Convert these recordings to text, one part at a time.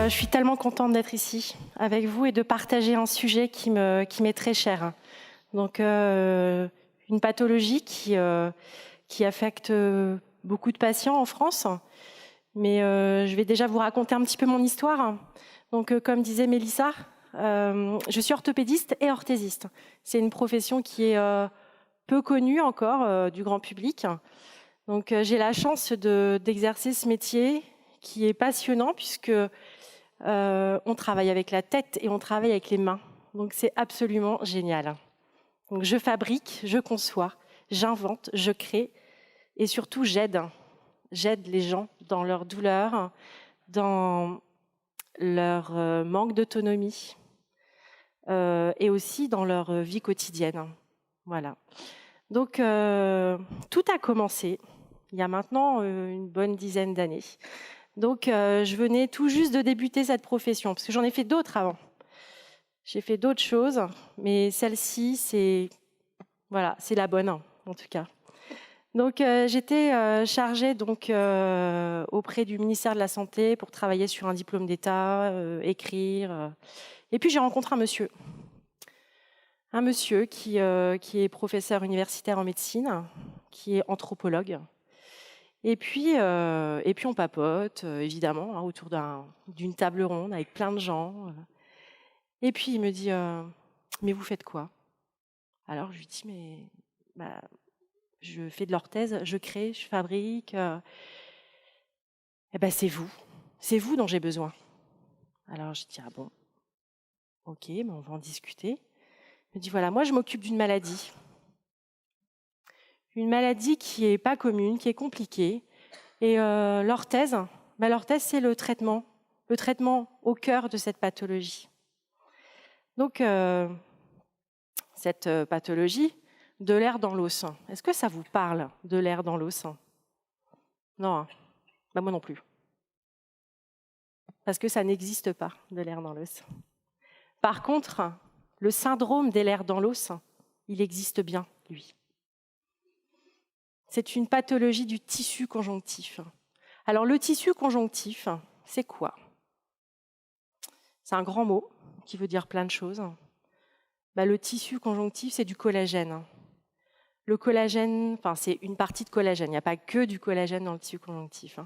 je suis tellement contente d'être ici avec vous et de partager un sujet qui m'est très cher. Donc, une pathologie qui affecte beaucoup de patients en France. Mais je vais déjà vous raconter un petit peu mon histoire. Donc, comme disait Mélissa, je suis orthopédiste et orthésiste. C'est une profession qui est peu connue encore du grand public. Donc, j'ai la chance d'exercer ce métier qui est passionnant puisque on travaille avec la tête et on travaille avec les mains. Donc, c'est absolument génial. Donc, je fabrique, je conçois, j'invente, je crée et surtout j'aide. J'aide les gens dans leur douleur, dans leur manque d'autonomie et aussi dans leur vie quotidienne. Voilà. Donc, tout a commencé il y a maintenant une bonne dizaine d'années. Donc, je venais tout juste de débuter cette profession, parce que j'en ai fait d'autres avant. J'ai fait d'autres choses, mais celle-ci, c'est la bonne, en tout cas. Donc, j'étais chargée auprès du ministère de la Santé pour travailler sur un diplôme d'État, écrire. Et puis, j'ai rencontré un monsieur qui est professeur universitaire en médecine, qui est anthropologue. Et puis on papote, évidemment, autour d'une table ronde avec plein de gens. Et puis, il me dit « Mais vous faites quoi ?» Alors, je lui dis « je fais de l'orthèse, je crée, je fabrique. C'est vous dont j'ai besoin. » Alors, je dis « Ah bon, ok, on va en discuter. » Il me dit « Voilà, moi, je m'occupe d'une maladie. Une maladie qui n'est pas commune, qui est compliquée. Et l'orthèse, c'est le traitement au cœur de cette pathologie. Donc, cette pathologie de l'air dans l'os. Est-ce que ça vous parle de l'air dans l'os? Non, moi non plus. Parce que ça n'existe pas, de l'air dans l'os. Par contre, le syndrome des l'air dans l'os, il existe bien, lui. C'est une pathologie du tissu conjonctif. Alors, le tissu conjonctif, c'est quoi? C'est un grand mot qui veut dire plein de choses. Le tissu conjonctif, c'est du collagène. Le collagène, c'est une partie de collagène. Il n'y a pas que du collagène dans le tissu conjonctif.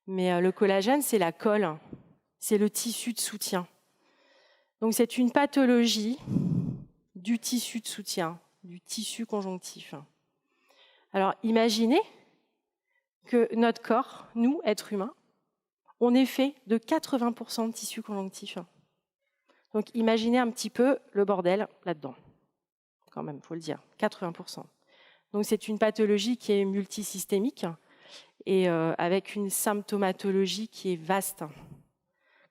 Mais le collagène, c'est la colle. C'est le tissu de soutien. Donc, c'est une pathologie du tissu de soutien, du tissu conjonctif. Alors, imaginez que notre corps, nous, êtres humains, on est fait de 80% de tissu conjonctif. Donc, imaginez un petit peu le bordel là-dedans. Quand même, il faut le dire, 80%. Donc, c'est une pathologie qui est multisystémique et avec une symptomatologie qui est vaste.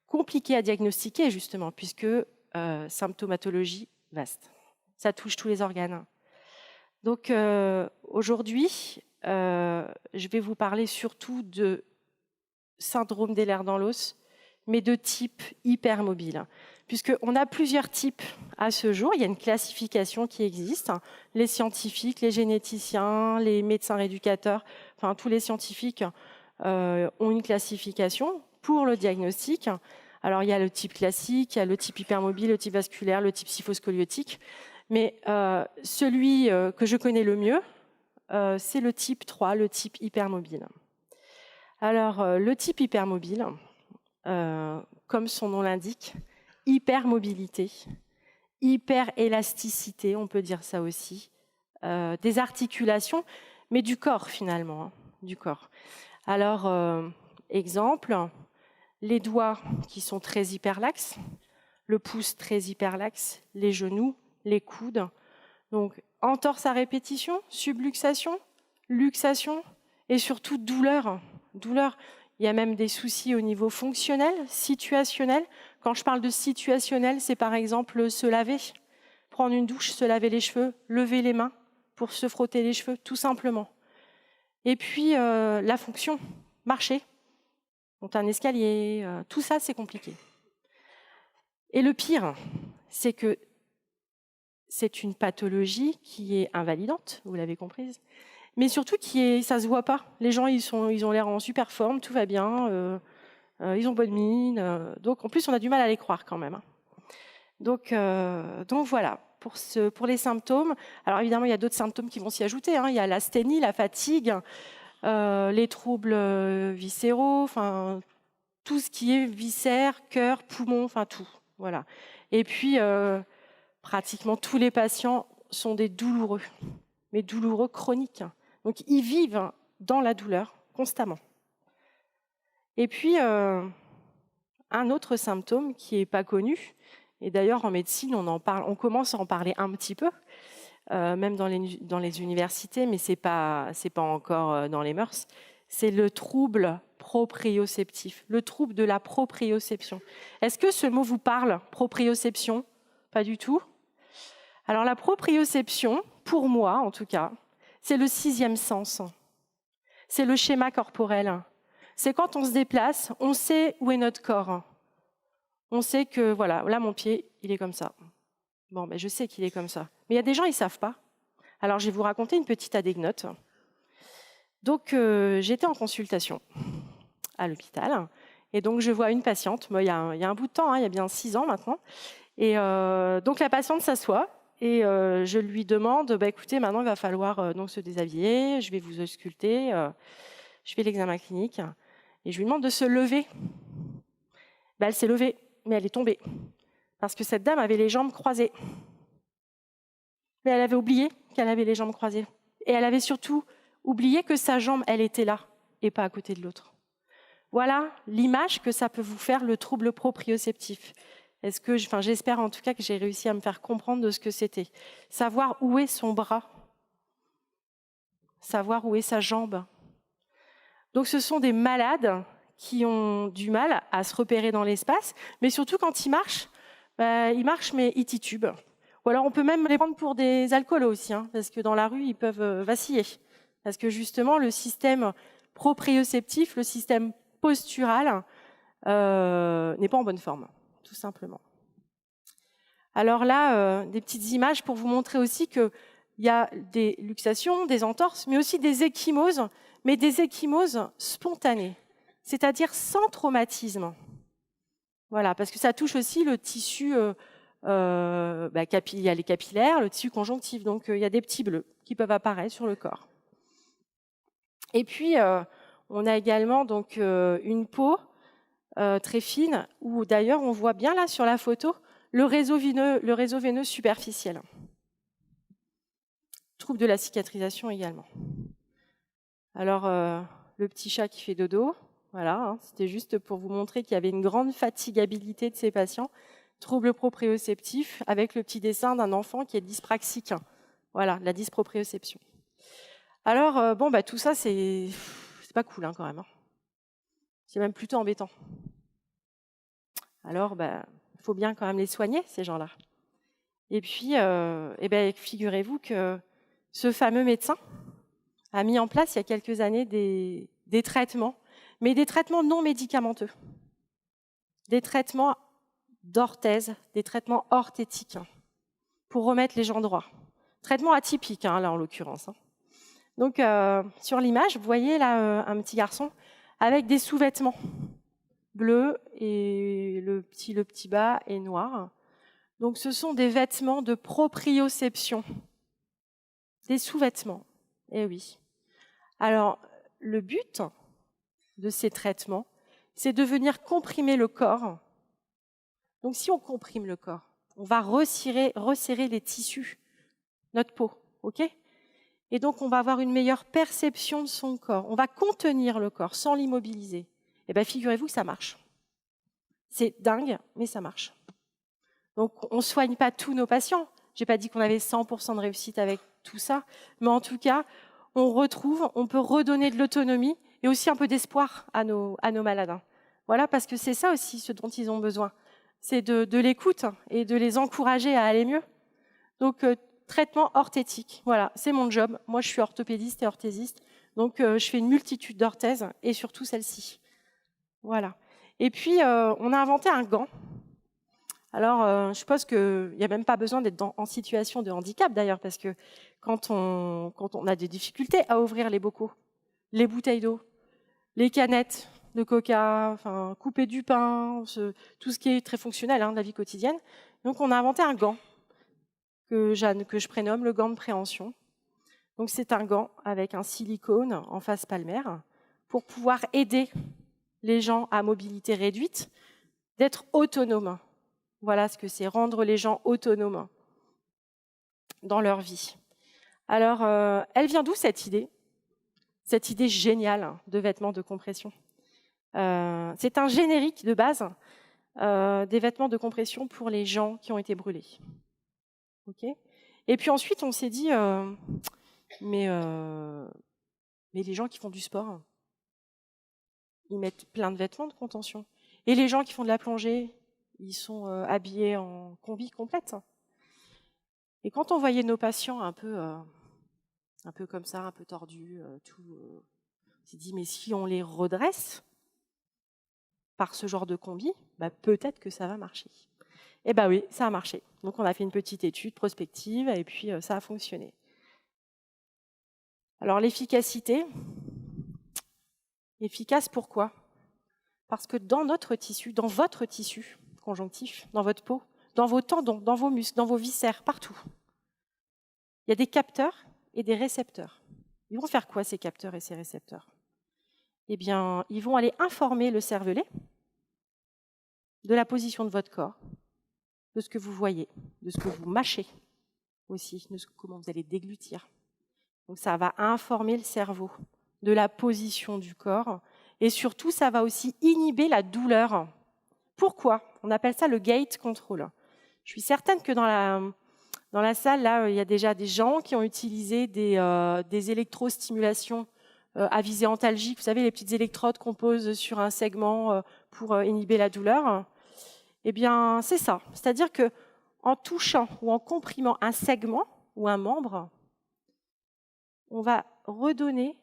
Compliquée à diagnostiquer, justement, puisque symptomatologie vaste. Ça touche tous les organes. Donc, aujourd'hui, je vais vous parler surtout de syndrome des lèvres dans l'os, mais de type hypermobile. Puisqu'on a plusieurs types à ce jour, il y a une classification qui existe. Les scientifiques, les généticiens, les médecins rééducateurs, enfin tous les scientifiques ont une classification pour le diagnostic. Alors il y a le type classique, il y a le type hypermobile, le type vasculaire, le type scyphoscoliotique. Mais celui que je connais le mieux, c'est le type 3, le type hypermobile. Alors le type hypermobile, comme son nom l'indique, hypermobilité, hyperélasticité, on peut dire ça aussi, des articulations, mais du corps finalement, du corps. Alors, exemple, les doigts qui sont très hyperlaxes, le pouce très hyperlaxe, les genoux, les coudes. Donc, entorse à répétition, subluxation, luxation et surtout douleur. Douleur. Il y a même des soucis au niveau fonctionnel, situationnel. Quand je parle de situationnel, c'est par exemple se laver, prendre une douche, se laver les cheveux, lever les mains pour se frotter les cheveux, tout simplement. Et puis, la fonction, marcher, monter un escalier, tout ça, c'est compliqué. Et le pire, c'est que c'est une pathologie qui est invalidante, vous l'avez comprise, mais surtout ça ne se voit pas. Les gens, ils ont l'air en super forme, tout va bien. ils ont bonne mine. Donc en plus, on a du mal à les croire quand même. Donc voilà, pour les symptômes. Alors évidemment, il y a d'autres symptômes qui vont s'y ajouter. Il y a l'asthénie, la fatigue, les troubles viscéraux, enfin tout ce qui est viscères, cœur, poumons, enfin tout. Voilà. Et puis, pratiquement tous les patients sont des douloureux, mais douloureux chroniques. Donc ils vivent dans la douleur constamment. Et puis, un autre symptôme qui n'est pas connu, et d'ailleurs en médecine on commence à en parler un petit peu, même dans les universités, mais c'est pas encore dans les mœurs, c'est le trouble proprioceptif, le trouble de la proprioception. Est-ce que ce mot vous parle, proprioception? Pas du tout. Alors la proprioception, pour moi en tout cas, c'est le 6e sens. C'est le schéma corporel. C'est quand on se déplace, on sait où est notre corps. On sait que, voilà, là mon pied, il est comme ça. Bon, je sais qu'il est comme ça. Mais il y a des gens, ils ne savent pas. Alors je vais vous raconter une petite anecdote. Donc j'étais en consultation à l'hôpital. Et donc je vois une patiente, il y a un bout de temps, il y a bien 6 ans maintenant. Et donc la patiente s'assoit. Et je lui demande, écoutez, maintenant il va falloir donc se déshabiller, je vais vous ausculter, je fais l'examen clinique, et je lui demande de se lever. Elle s'est levée, mais elle est tombée, parce que cette dame avait les jambes croisées. Mais elle avait oublié qu'elle avait les jambes croisées. Et elle avait surtout oublié que sa jambe, elle était là, et pas à côté de l'autre. Voilà l'image que ça peut vous faire, le trouble proprioceptif. J'espère en tout cas que j'ai réussi à me faire comprendre de ce que c'était. Savoir où est son bras, savoir où est sa jambe. Donc ce sont des malades qui ont du mal à se repérer dans l'espace, mais surtout quand ils marchent mais ils titubent. Ou alors on peut même les prendre pour des alcoolos aussi, parce que dans la rue, ils peuvent vaciller. Parce que justement, le système proprioceptif, le système postural, n'est pas en bonne forme. Tout simplement. Alors là, des petites images pour vous montrer aussi qu'il y a des luxations, des entorses, mais aussi des ecchymoses, mais des ecchymoses spontanées, c'est-à-dire sans traumatisme. Voilà, parce que ça touche aussi le tissu, il y a les capillaires, le tissu conjonctif, donc il y a des petits bleus qui peuvent apparaître sur le corps. Et puis, on a également donc une peau très fine, où d'ailleurs on voit bien là sur la photo le réseau veineux superficiel. Trouble de la cicatrisation également. Alors, le petit chat qui fait dodo, voilà, c'était juste pour vous montrer qu'il y avait une grande fatigabilité de ces patients. Trouble proprioceptif avec le petit dessin d'un enfant qui est dyspraxique. Voilà, la dysproprioception. Alors, tout ça, c'est pas cool quand même. C'est même plutôt embêtant. Alors, il faut bien quand même les soigner, ces gens-là. Et puis, figurez-vous que ce fameux médecin a mis en place il y a quelques années des traitements, mais des traitements non médicamenteux. Des traitements d'orthèse, des traitements orthétiques, pour remettre les gens droits. Traitements atypiques, là en l'occurrence. Donc, sur l'image, vous voyez là un petit garçon avec des sous-vêtements bleus et le petit bas est noir. Donc, ce sont des vêtements de proprioception, des sous-vêtements. Eh oui. Alors, le but de ces traitements, c'est de venir comprimer le corps. Donc, si on comprime le corps, on va resserrer les tissus, notre peau, ok ? Et donc, on va avoir une meilleure perception de son corps. On va contenir le corps sans l'immobiliser. Eh bien, figurez-vous que ça marche. C'est dingue, mais ça marche. Donc, on ne soigne pas tous nos patients. Je n'ai pas dit qu'on avait 100% de réussite avec tout ça, mais en tout cas, on peut redonner de l'autonomie et aussi un peu d'espoir à nos malades. Voilà, parce que c'est ça aussi ce dont ils ont besoin. C'est de l'écoute et de les encourager à aller mieux. Donc, traitement orthétique, voilà, c'est mon job. Moi, je suis orthopédiste et orthésiste, donc je fais une multitude d'orthèses et surtout celle-ci. Voilà. Et puis, on a inventé un gant. Alors, je suppose qu'il n'y a même pas besoin d'être en situation de handicap, d'ailleurs, parce que quand on a des difficultés à ouvrir les bocaux, les bouteilles d'eau, les canettes, de coca, enfin, couper du pain, tout ce qui est très fonctionnel de la vie quotidienne. Donc, on a inventé un gant que je prénomme le gant de préhension. Donc, c'est un gant avec un silicone en face palmaire pour pouvoir aider les gens à mobilité réduite d'être autonomes. Voilà ce que c'est, rendre les gens autonomes dans leur vie. Alors, elle vient d'où cette idée? Cette idée géniale de vêtements de compression. C'est un générique de base des vêtements de compression pour les gens qui ont été brûlés. Okay. Et puis ensuite, on s'est dit, mais les gens qui font du sport, ils mettent plein de vêtements de contention. Et les gens qui font de la plongée, ils sont habillés en combi complète. Et quand on voyait nos patients un peu comme ça, un peu tordus, on s'est dit, mais si on les redresse par ce genre de combi, peut-être que ça va marcher. Eh bien oui, ça a marché. Donc on a fait une petite étude prospective et puis ça a fonctionné. Alors l'efficacité, efficace pourquoi? Parce que dans notre tissu, dans votre tissu conjonctif, dans votre peau, dans vos tendons, dans vos muscles, dans vos viscères, partout, il y a des capteurs et des récepteurs. Ils vont faire quoi ces capteurs et ces récepteurs? Eh bien, ils vont aller informer le cervelet de la position de votre corps, de ce que vous voyez, de ce que vous mâchez aussi, de comment vous allez déglutir. Donc ça va informer le cerveau de la position du corps et surtout ça va aussi inhiber la douleur. Pourquoi? On appelle ça le gate control. Je suis certaine que dans la salle, là, il y a déjà des gens qui ont utilisé des électrostimulations à visée antalgique. Vous savez, les petites électrodes qu'on pose sur un segment pour inhiber la douleur. Eh bien, c'est ça. C'est-à-dire qu'en touchant ou en comprimant un segment ou un membre, on va donner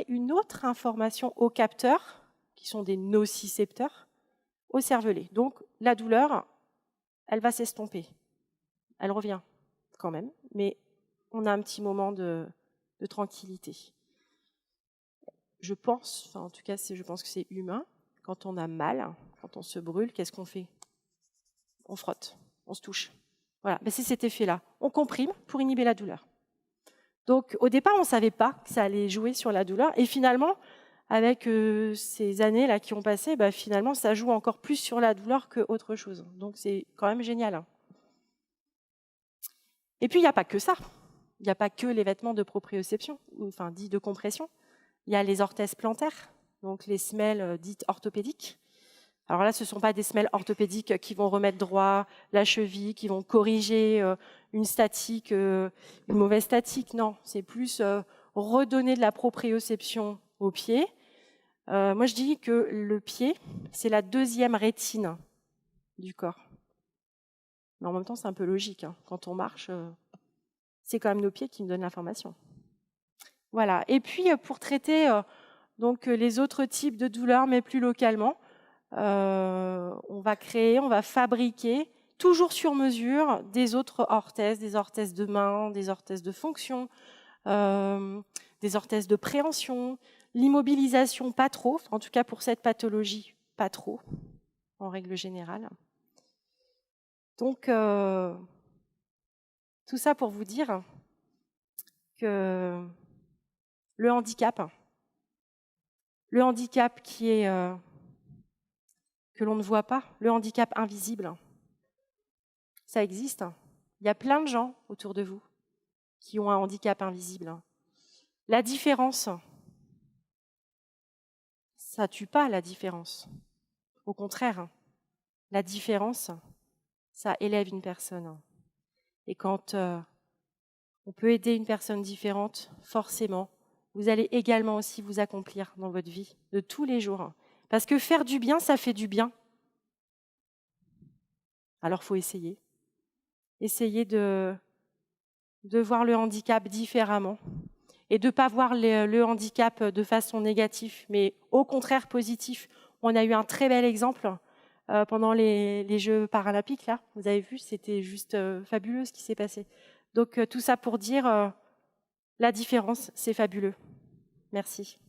une autre information aux capteurs, qui sont des nocicepteurs, au cervelet. Donc, la douleur, elle va s'estomper. Elle revient quand même, mais on a un petit moment de tranquillité. Je pense que c'est humain. Quand on a mal, quand on se brûle, qu'est-ce qu'on fait? On frotte, on se touche. Voilà, c'est cet effet-là. On comprime pour inhiber la douleur. Donc, au départ, on ne savait pas que ça allait jouer sur la douleur. Et finalement, avec ces années-là qui ont passé, finalement, ça joue encore plus sur la douleur qu'autre chose. Donc, c'est quand même génial. Et puis, il n'y a pas que ça. Il n'y a pas que les vêtements de proprioception, enfin, dits de compression. Il y a les orthèses plantaires, donc les semelles dites orthopédiques. Alors là, ce ne sont pas des semelles orthopédiques qui vont remettre droit la cheville, qui vont corriger une statique, une mauvaise statique. Non, c'est plus redonner de la proprioception au pied. Moi, je dis que le pied, c'est la deuxième rétine du corps. Mais en même temps, c'est un peu logique. Quand on marche, c'est quand même nos pieds qui nous donnent l'information. Voilà. Et puis, pour traiter donc les autres types de douleurs, mais plus localement, on va fabriquer, toujours sur mesure, des autres orthèses, des orthèses de main, des orthèses de fonction, des orthèses de préhension, l'immobilisation pas trop, en tout cas pour cette pathologie, pas trop, en règle générale. Donc, tout ça pour vous dire que le handicap qui est que l'on ne voit pas, le handicap invisible, ça existe. Il y a plein de gens autour de vous qui ont un handicap invisible. La différence, ça tue pas la différence. Au contraire, la différence, ça élève une personne. Et quand on peut aider une personne différente, forcément, vous allez également aussi vous accomplir dans votre vie de tous les jours. Parce que faire du bien, ça fait du bien. Alors, il faut essayer. Essayer de voir le handicap différemment et de ne pas voir le handicap de façon négative, mais au contraire positif. On a eu un très bel exemple pendant les Jeux paralympiques. Là, vous avez vu, c'était juste fabuleux ce qui s'est passé. Donc, tout ça pour dire, la différence, c'est fabuleux. Merci.